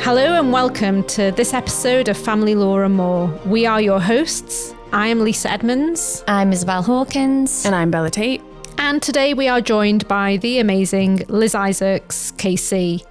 Hello and welcome to this episode of Family Law and More. We are your hosts. I am Lisa Edmonds. I'm Isabel Hawkins. And I'm Bella Tate. And today we are joined by the amazing Liz Issacs KC.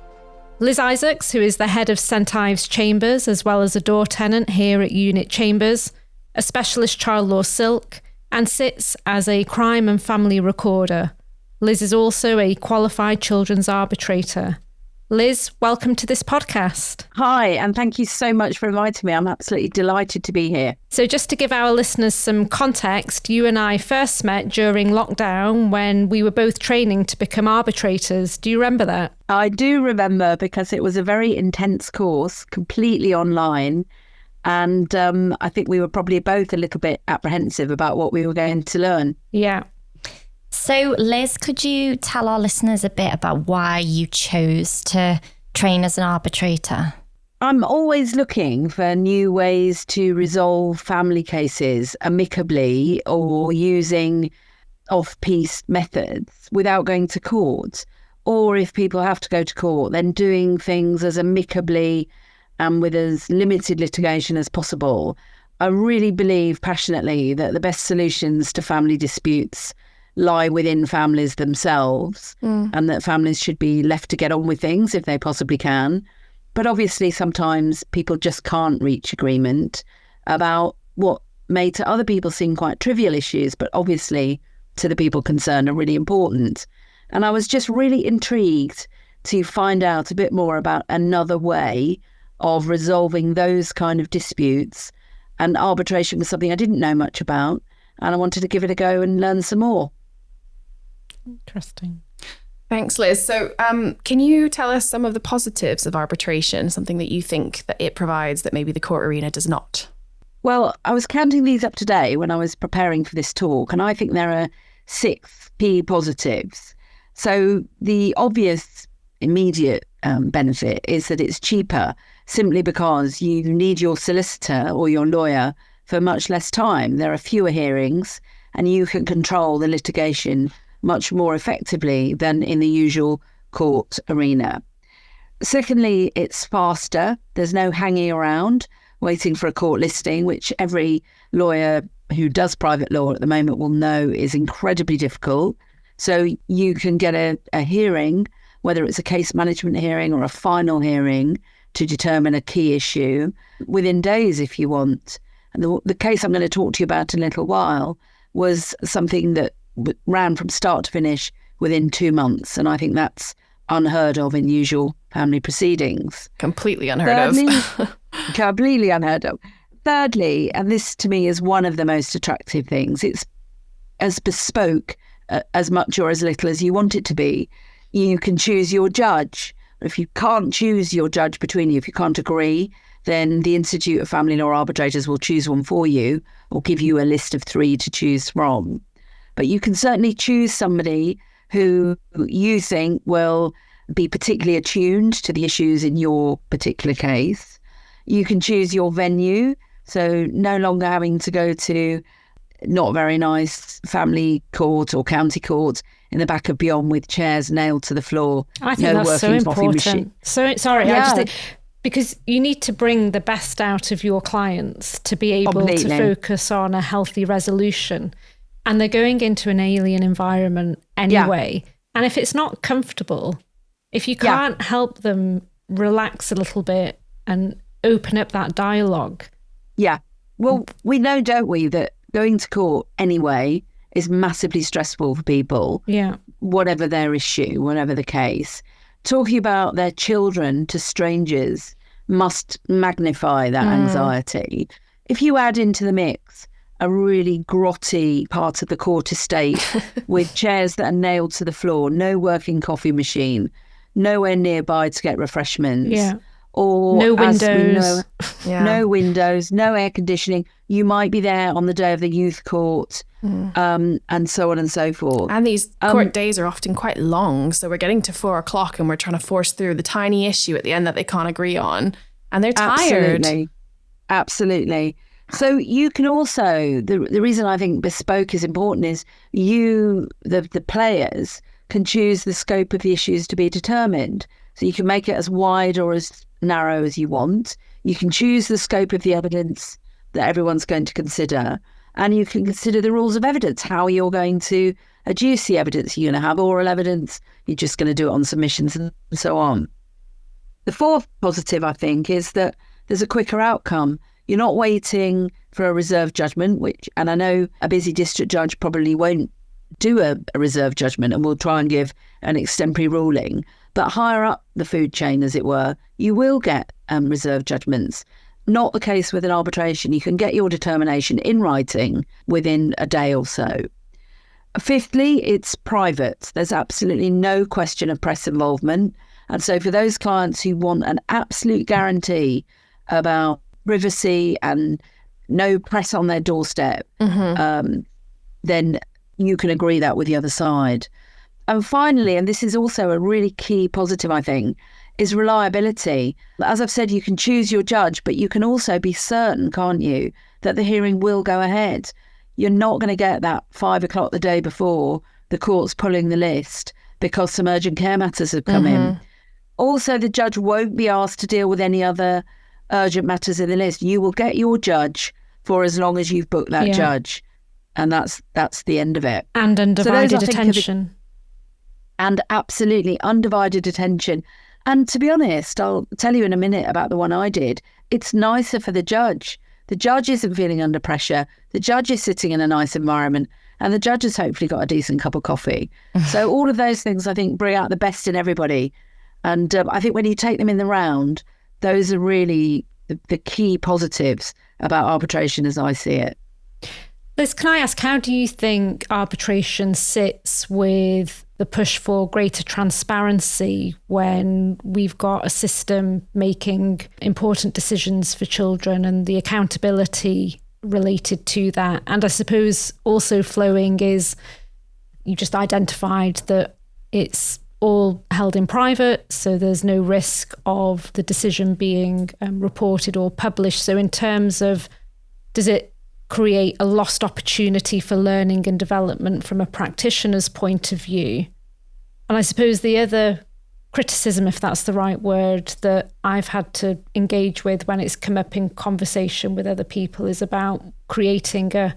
Liz Issacs, who is the head of St Ives Chambers, as well as a door tenant here at Unit Chambers, a specialist child law silk, and sits as a crime and family recorder. Liz is also a qualified children's arbitrator. Liz, welcome to this podcast. Hi, and thank you so much for inviting me. I'm absolutely delighted to be here. So just to give our listeners some context, you and I first met during lockdown when we were both training to become arbitrators. Do you remember that? I do remember, because it was a very intense course, completely online. And I think we were probably both a little bit apprehensive about what we were going to learn. Yeah. So, Liz, could you tell our listeners a bit about why you chose to train as an arbitrator? I'm always looking for new ways to resolve family cases amicably or using off-piece methods without going to court. Or if people have to go to court, then doing things as amicably and with as limited litigation as possible. I really believe passionately that the best solutions to family disputes lie within families themselves, and that families should be left to get on with things if they possibly can. But obviously sometimes people just can't reach agreement about what may to other people seem quite trivial issues, but obviously to the people concerned are really important. And I was just really intrigued to find out a bit more about another way of resolving those kind of disputes. And arbitration was something I didn't know much about, and I wanted to give it a go and learn some more. Interesting. Thanks, Liz. So can you tell us some of the positives of arbitration, something that you think that it provides that maybe the court arena does not? Well, I was counting these up today when I was preparing for this talk, and I think there are 6 key positives. So the obvious immediate benefit is that it's cheaper, simply because you need your solicitor or your lawyer for much less time. There are fewer hearings, and you can control the litigation much more effectively than in the usual court arena. Secondly, it's faster. There's no hanging around waiting for a court listing, which every lawyer who does private law at the moment will know is incredibly difficult. So you can get a hearing, whether it's a case management hearing or a final hearing, to determine a key issue within days if you want. And the case I'm going to talk to you about in a little while was something that ran from start to finish within 2 months. And I think that's unheard of in usual family proceedings. Completely unheard of. Completely unheard of. Thirdly, and this to me is one of the most attractive things, it's as bespoke as much or as little as you want it to be. You can choose your judge. If you can't choose your judge between you, if you can't agree, then the Institute of Family Law Arbitrators will choose one for you or give you a list of 3 to choose from. But you can certainly choose somebody who you think will be particularly attuned to the issues in your particular case. You can choose your venue, so no longer having to go to not very nice family court or county court in the back of Beyond with chairs nailed to the floor. I think that's so important. Because you need to bring the best out of your clients to be able to focus on a healthy resolution. And they're going into an alien environment anyway. Yeah. And if it's not comfortable, if you can't help them relax a little bit and open up that dialogue. Yeah. Well, we know, don't we, that going to court anyway is massively stressful for people. Yeah. Whatever their issue, whatever the case. Talking about their children to strangers must magnify that anxiety. If you add into the mix a really grotty part of the court estate with chairs that are nailed to the floor, no working coffee machine, nowhere nearby to get refreshments, or no windows, no windows, no air conditioning. You might be there on the day of the youth court, and so on and so forth. And these court days are often quite long, so we're getting to 4 o'clock and we're trying to force through the tiny issue at the end that they can't agree on, and they're tired. Absolutely. So you can also, the reason I think bespoke is important is you, the players, can choose the scope of the issues to be determined. So you can make it as wide or as narrow as you want. You can choose the scope of the evidence that everyone's going to consider, and you can consider the rules of evidence, how you're going to adduce the evidence. You're going to have oral evidence, you're just going to do it on submissions and so on. The fourth positive, I think, is that there's a quicker outcome. You're not waiting for a reserve judgment, and I know a busy district judge probably won't do a reserve judgment and will try and give an extemporary ruling. But higher up the food chain, as it were, you will get reserve judgments. Not the case with an arbitration. You can get your determination in writing within a day or so. Fifthly, it's private. There's absolutely no question of press involvement. And so for those clients who want an absolute guarantee about privacy and no press on their doorstep, then you can agree that with the other side. And finally, and this is also a really key positive, I think, is reliability. As I've said, you can choose your judge, but you can also be certain, can't you, that the hearing will go ahead. You're not going to get that 5 o'clock the day before the court's pulling the list because some urgent care matters have come in. Also, the judge won't be asked to deal with any other urgent matters in the list. You will get your judge for as long as you've booked that judge. And that's the end of it. And undivided attention. And absolutely undivided attention. And to be honest, I'll tell you in a minute about the one I did. It's nicer for the judge. The judge isn't feeling under pressure. The judge is sitting in a nice environment, and the judge has hopefully got a decent cup of coffee. So all of those things, I think, bring out the best in everybody. And I think when you take them in the round, those are really the key positives about arbitration as I see it. Liz, can I ask, how do you think arbitration sits with the push for greater transparency when we've got a system making important decisions for children and the accountability related to that? And I suppose also flowing is, you just identified that it's all held in private, so there's no risk of the decision being reported or published. So in terms of, does it create a lost opportunity for learning and development from a practitioner's point of view? And I suppose the other criticism, if that's the right word, that I've had to engage with when it's come up in conversation with other people is about creating a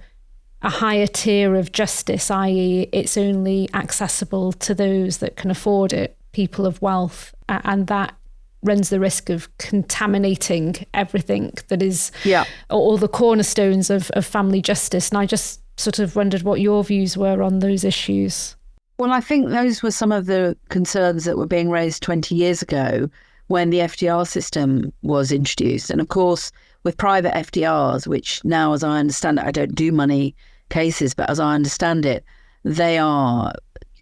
higher tier of justice, i.e. it's only accessible to those that can afford it, people of wealth, and that runs the risk of contaminating everything that is all the cornerstones of family justice. And I just sort of wondered what your views were on those issues. Well, I think those were some of the concerns that were being raised 20 years ago when the FDR system was introduced. And of course, with private FDRs, which now, as I understand it, I don't do money cases, but as I understand it, they are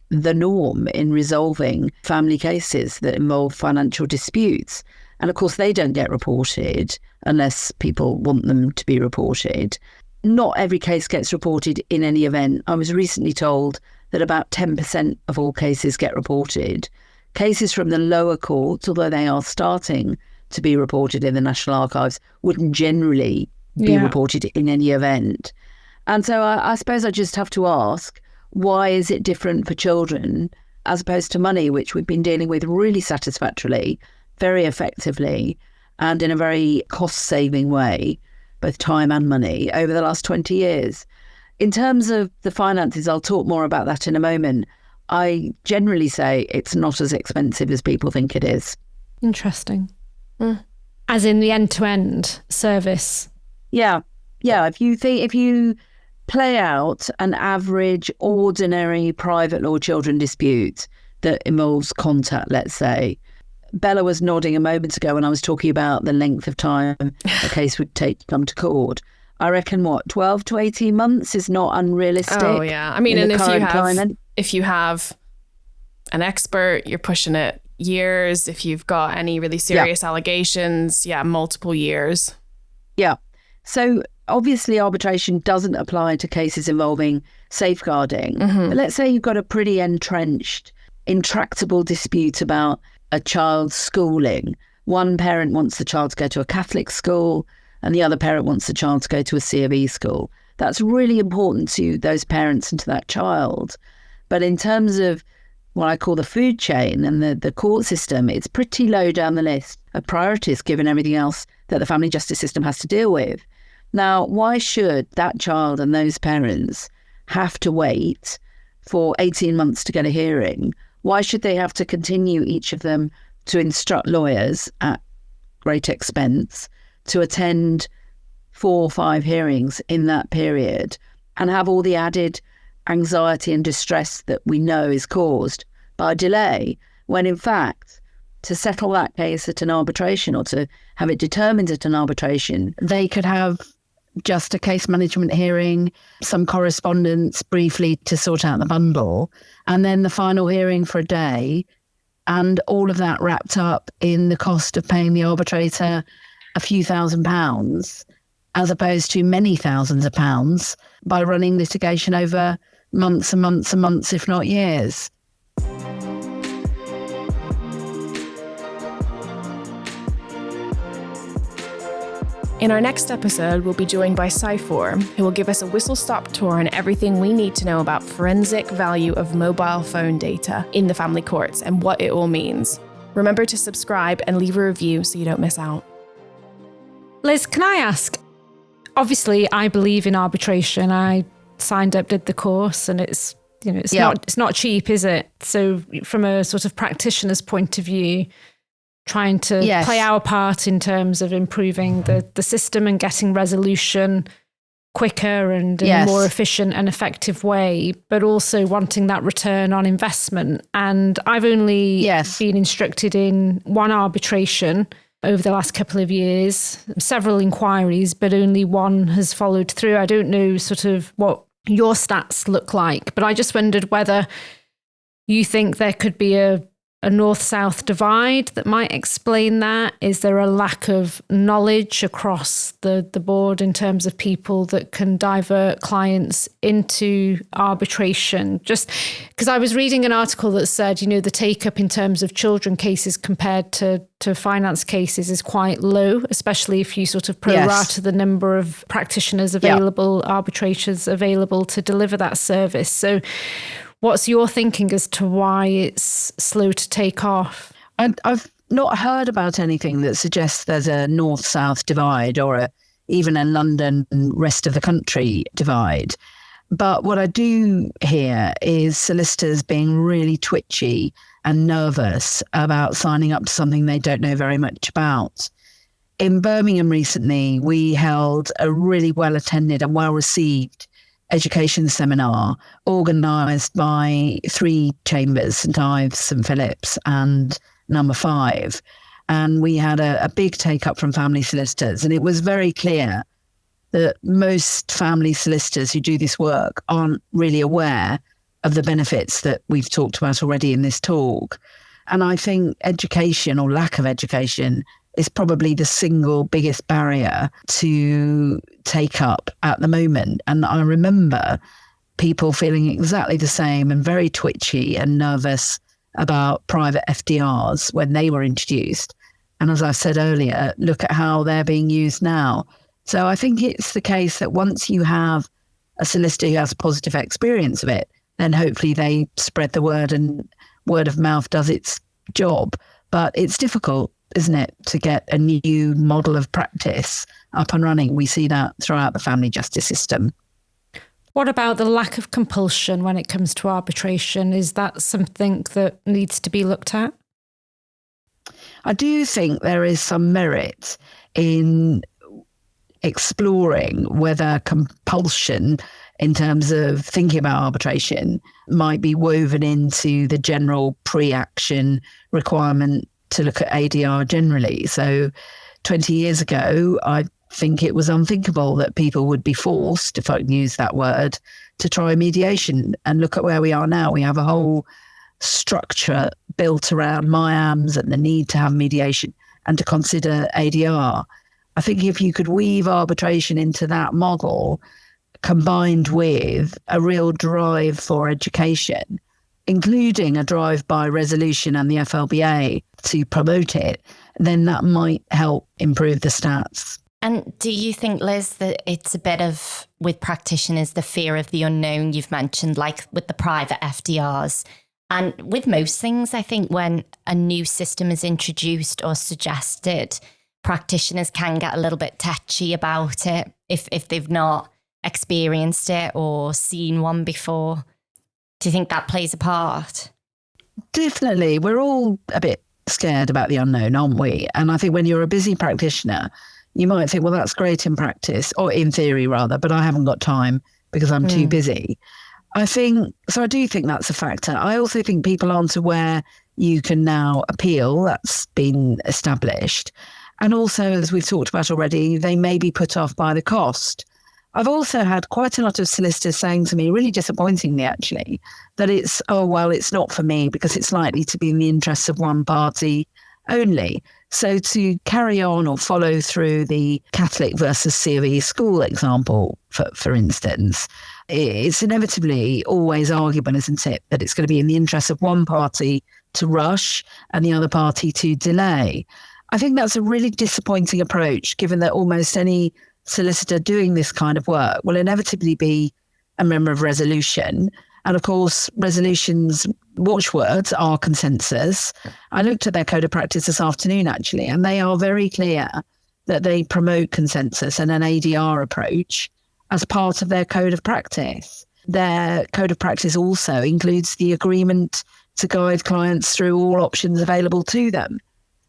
the norm in resolving family cases that involve financial disputes. And of course, they don't get reported unless people want them to be reported. Not every case gets reported in any event. I was recently told that about 10% of all cases get reported. Cases from the lower courts, although they are starting to be reported in the National Archives, wouldn't generally be reported in any event. And so I suppose I just have to ask, why is it different for children as opposed to money, which we've been dealing with really satisfactorily, very effectively, and in a very cost-saving way, both time and money, over the last 20 years? In terms of the finances, I'll talk more about that in a moment. I generally say it's not as expensive as people think it is. Interesting. As in the end-to-end service? Yeah. If you play out an average, ordinary private law children dispute that involves contact, let's say. Bella was nodding a moment ago when I was talking about the length of time a case would take to come to court. I reckon, 12 to 18 months is not unrealistic. Oh, yeah. I mean, and if you have an expert, you're pushing it years. If you've got any really serious allegations, multiple years. Yeah. So obviously arbitration doesn't apply to cases involving safeguarding. But let's say you've got a pretty entrenched, intractable dispute about a child's schooling. One parent wants the child to go to a Catholic school and the other parent wants the child to go to a C of E school. That's really important to those parents and to that child. But in terms of what I call the food chain and the court system, it's pretty low down the list of priorities given everything else that the family justice system has to deal with. Now, why should that child and those parents have to wait for 18 months to get a hearing? Why should they have to continue, each of them, to instruct lawyers at great expense to attend 4 or 5 hearings in that period and have all the added anxiety and distress that we know is caused by delay, when in fact, to settle that case at an arbitration or to have it determined at an arbitration, they could have just a case management hearing, some correspondence briefly to sort out the bundle, and then the final hearing for a day, and all of that wrapped up in the cost of paying the arbitrator a few £1,000s, as opposed to many thousands of pounds by running litigation over months and months and months, if not years. In our next episode, we'll be joined by Cyfor, who will give us a whistle-stop tour on everything we need to know about forensic value of mobile phone data in the family courts and what it all means. Remember to subscribe and leave a review so you don't miss out. Liz, can I ask, obviously I believe in arbitration. I signed up, did the course, and it's not cheap, is it? So from a sort of practitioner's point of view, trying to play our part in terms of improving the system and getting resolution quicker and in a more efficient and effective way, but also wanting that return on investment. And I've only been instructed in one arbitration over the last couple of years, several inquiries, but only one has followed through. I don't know sort of what your stats look like, but I just wondered whether you think there could be a north-south divide that might explain that. Is there a lack of knowledge across the board in terms of people that can divert clients into arbitration? Just because I was reading an article that said, the take-up in terms of children cases compared to finance cases is quite low, especially if you sort of prorata the number of practitioners available, arbitrators available to deliver that service. So what's your thinking as to why it's slow to take off? I've not heard about anything that suggests there's a north-south divide or even a London rest of the country divide. But what I do hear is solicitors being really twitchy and nervous about signing up to something they don't know very much about. In Birmingham recently, we held a really well-attended and well-received education seminar organised by 3 chambers, St Ives, St Philip's and number 5. And we had a big take-up from family solicitors. And it was very clear that most family solicitors who do this work aren't really aware of the benefits that we've talked about already in this talk. And I think education or lack of education is probably the single biggest barrier to take up at the moment. And I remember people feeling exactly the same and very twitchy and nervous about private FDRs when they were introduced. And as I said earlier, look at how they're being used now. So I think it's the case that once you have a solicitor who has a positive experience of it, then hopefully they spread the word and word of mouth does its job. But it's difficult, isn't it, to get a new model of practice up and running. We see that throughout the family justice system. What about the lack of compulsion when it comes to arbitration? Is that something that needs to be looked at? I do think there is some merit in exploring whether compulsion in terms of thinking about arbitration might be woven into the general pre-action requirement to look at ADR generally. So 20 years ago, I think it was unthinkable that people would be forced, if I can use that word, to try mediation. And look at where we are now. We have a whole structure built around MIAMS and the need to have mediation and to consider ADR. I think if you could weave arbitration into that model, combined with a real drive for education, including a drive by resolution and the FLBA to promote it, then that might help improve the stats. And do you think, Liz, that it's a bit of, with practitioners, the fear of the unknown you've mentioned, like with the private FDRs? And with most things, I think when a new system is introduced or suggested, practitioners can get a little bit touchy about it if they've not experienced it or seen one before. Do you think that plays a part? Definitely. We're all a bit scared about the unknown, aren't we? And I think when you're a busy practitioner, you might think, well, that's great in practice, or in theory rather, but I haven't got time because I'm too busy. I do think that's a factor. I also think people aren't aware you can now appeal. That's been established. And also, as we've talked about already, they may be put off by the cost. I've also had quite a lot of solicitors saying to me, really disappointingly actually, that it's not for me because it's likely to be in the interests of one party only. So to carry on or follow through the Catholic versus C of E school example, for instance, it's inevitably always arguable, isn't it, that it's going to be in the interest of one party to rush and the other party to delay. I think that's a really disappointing approach, given that almost any solicitor doing this kind of work will inevitably be a member of resolution. And of course, resolution's watchwords are consensus. I looked at their code of practice this afternoon, actually, and they are very clear that they promote consensus and an ADR approach as part of their code of practice. Their code of practice also includes the agreement to guide clients through all options available to them.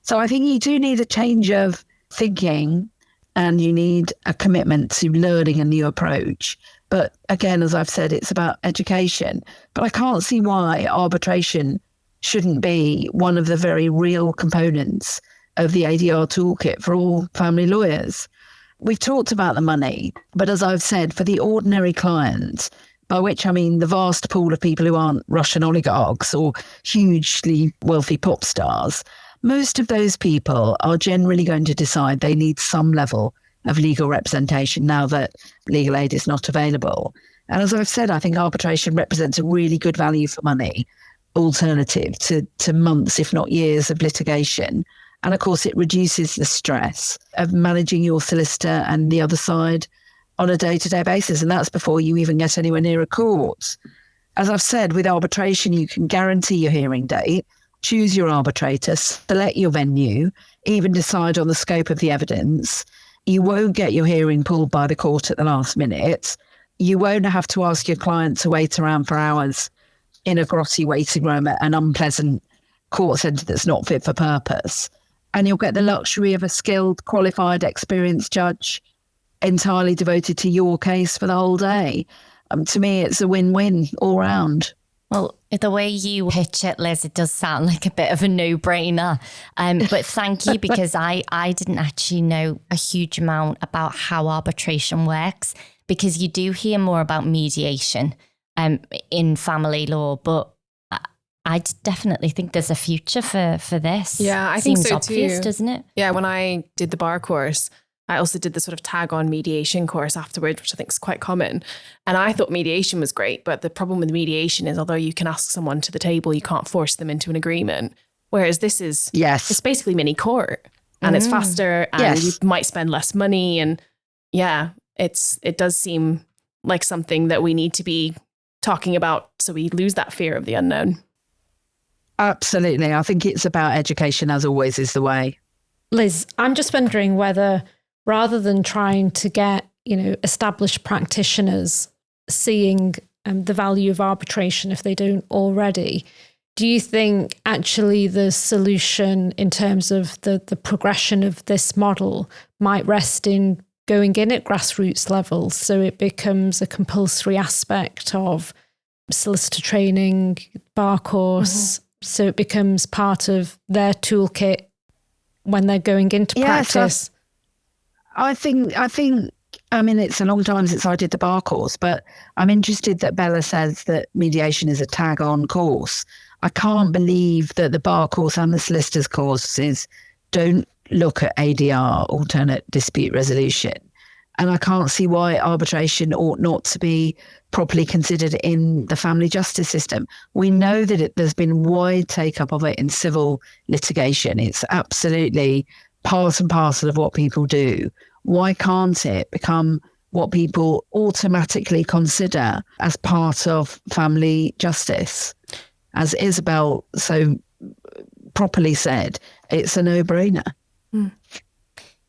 So I think you do need a change of thinking and you need a commitment to learning a new approach. But again, as I've said, it's about education. But I can't see why arbitration shouldn't be one of the very real components of the ADR toolkit for all family lawyers. We've talked about the money, but as I've said, for the ordinary client, by which I mean the vast pool of people who aren't Russian oligarchs or hugely wealthy pop stars, most of those people are generally going to decide they need some level of legal representation now that legal aid is not available. And as I've said, I think arbitration represents a really good value for money alternative to months, if not years, of litigation. And of course, it reduces the stress of managing your solicitor and the other side on a day-to-day basis. And that's before you even get anywhere near a court. As I've said, with arbitration, you can guarantee your hearing date, choose your arbitrator, select your venue, even decide on the scope of the evidence. You won't get your hearing pulled by the court at the last minute. You won't have to ask your client to wait around for hours in a grotty waiting room at an unpleasant court centre that's not fit for purpose. And you'll get the luxury of a skilled, qualified, experienced judge entirely devoted to your case for the whole day. To me, it's a win-win all round. Well, the way you pitch it, Liz, it does sound like a bit of a no-brainer. But thank you, because I didn't actually know a huge amount about how arbitration works, because you do hear more about mediation in family law, but I definitely think there's a future for this. Yeah, I think Seems so obvious, too. Doesn't it? Yeah, when I did the bar course, I also did the sort of tag on mediation course afterwards, which I think is quite common. And I thought mediation was great, but the problem with mediation is although you can ask someone to the table, you can't force them into an agreement. Whereas this is, it's basically mini court and it's faster and you might spend less money. And yeah, it does seem like something that we need to be talking about so we lose that fear of the unknown. Absolutely. I think it's about education, as always, is the way. Liz, I'm just wondering whether rather than trying to get, established practitioners seeing the value of arbitration if they don't already, do you think actually the solution in terms of the progression of this model might rest in going in at grassroots level so it becomes a compulsory aspect of solicitor training, bar course, so it becomes part of their toolkit when they're going into practice? I think, it's a long time since I did the bar course, but I'm interested that Bella says that mediation is a tag-on course. I can't believe that the bar course and the solicitor's courses don't look at ADR, alternate dispute resolution. And I can't see why arbitration ought not to be properly considered in the family justice system. We know that there's been wide take-up of it in civil litigation. It's absolutely part and parcel of what people do. Why can't it become what people automatically consider as part of family justice? as Isabel so properly said, it's a no-brainer.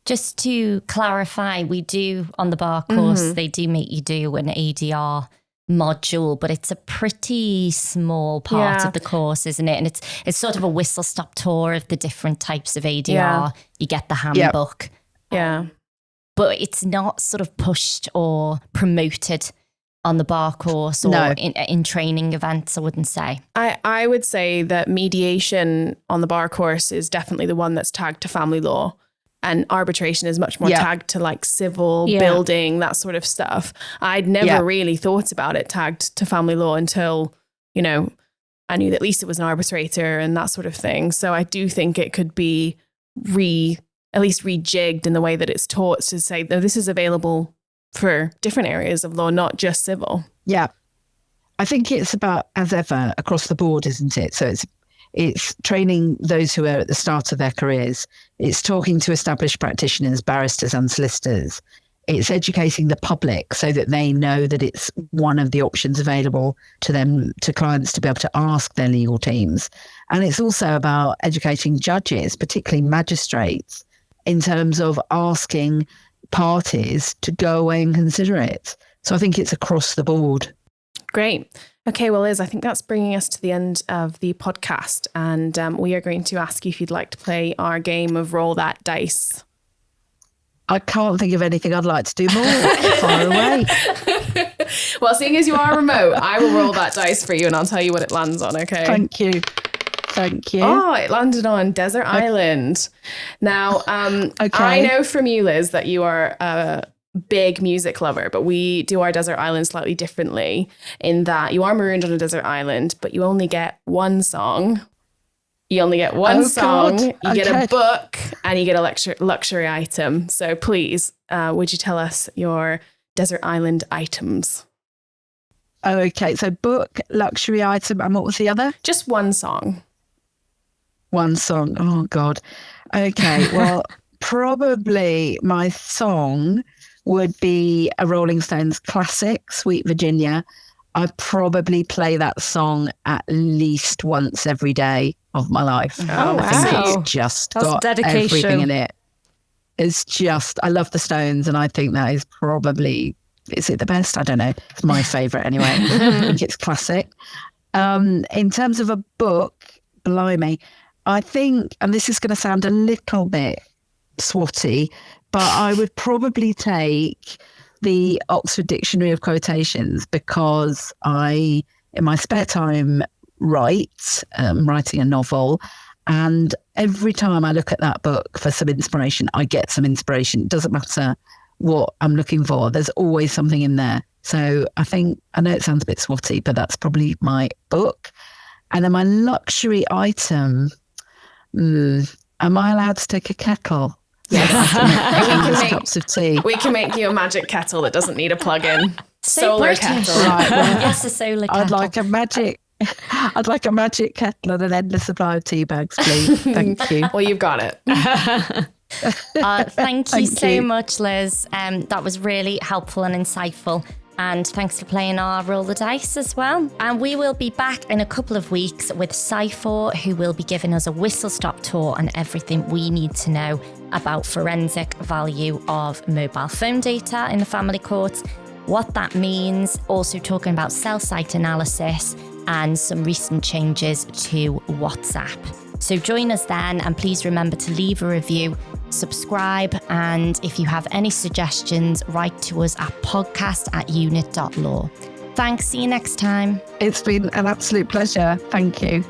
Just to clarify, we do on the bar course, they do make you do an ADR module, but it's a pretty small part of the course, isn't it? And it's sort of a whistle-stop tour of the different types of ADR. Yeah. You get the handbook. Yeah. But it's not sort of pushed or promoted on the bar course or in training events, I wouldn't say. I would say that mediation on the bar course is definitely the one that's tagged to family law. And arbitration is much more tagged to like civil, building, that sort of stuff. I'd never really thought about it tagged to family law until, you know, I knew that Lisa was an arbitrator and that sort of thing. So I do think it could be at least rejigged in the way that it's taught to say, no, this is available for different areas of law, not just civil. Yeah. I think it's about, as ever, across the board, isn't it? So it's training those who are at the start of their careers. It's talking to established practitioners, barristers and solicitors. It's educating the public so that they know that it's one of the options available to them, to clients, to be able to ask their legal teams. And it's also about educating judges, particularly magistrates, in terms of asking parties to go away and consider it. So I think it's across the board. Great. Okay, well, Liz, I think that's bringing us to the end of the podcast. And we are going to ask you if you'd like to play our game of Roll That Dice. I can't think of anything I'd like to do more. Far away. Well, seeing as you are remote, I will roll that dice for you and I'll tell you what it lands on, okay? Thank you. Thank you. Oh, it landed on Desert Island. Now, I know from you, Liz, that you are a big music lover, but we do our Desert Island slightly differently in that you are marooned on a desert island, but you only get one song. You only get one song, you get a book, and you get a luxury item. So please, would you tell us your Desert Island items? Okay, so book, luxury item, and what was the other? Just one song. One song. Oh, God. Okay, well, probably my song would be a Rolling Stones classic, Sweet Virginia. I probably play that song at least once every day of my life. Oh, wow. I think it's just got everything in it. It's just, I love the Stones, and I think that is probably, is it the best? I don't know. It's my favourite anyway. I think it's classic. In terms of a book, blimey, I think, and this is going to sound a little bit swatty, but I would probably take the Oxford Dictionary of Quotations, because I, in my spare time, write, writing a novel, and every time I look at that book for some inspiration, I get some inspiration. It doesn't matter what I'm looking for, there's always something in there. So I think, I know it sounds a bit swatty, but that's probably my book. And then my luxury item, am I allowed to take a kettle? Yes. Cups of tea. We can make you a magic kettle that doesn't need a plug-in. Solar kettle. Right, well, Yes, a solar kettle. I'd like a magic kettle and an endless supply of tea bags, please. Thank you. Well, you've got it. Thank you so much, Liz. That was really helpful and insightful. And thanks for playing our Roll the Dice as well. And we will be back in a couple of weeks with Cypher, who will be giving us a whistle-stop tour on everything we need to know about forensic value of mobile phone data in the family courts, what that means, also talking about cell site analysis and some recent changes to WhatsApp. So join us then, and please remember to leave a review, subscribe, and if you have any suggestions, write to us at podcast@unit.law. Thanks, see you next time. It's been an absolute pleasure. Thank you.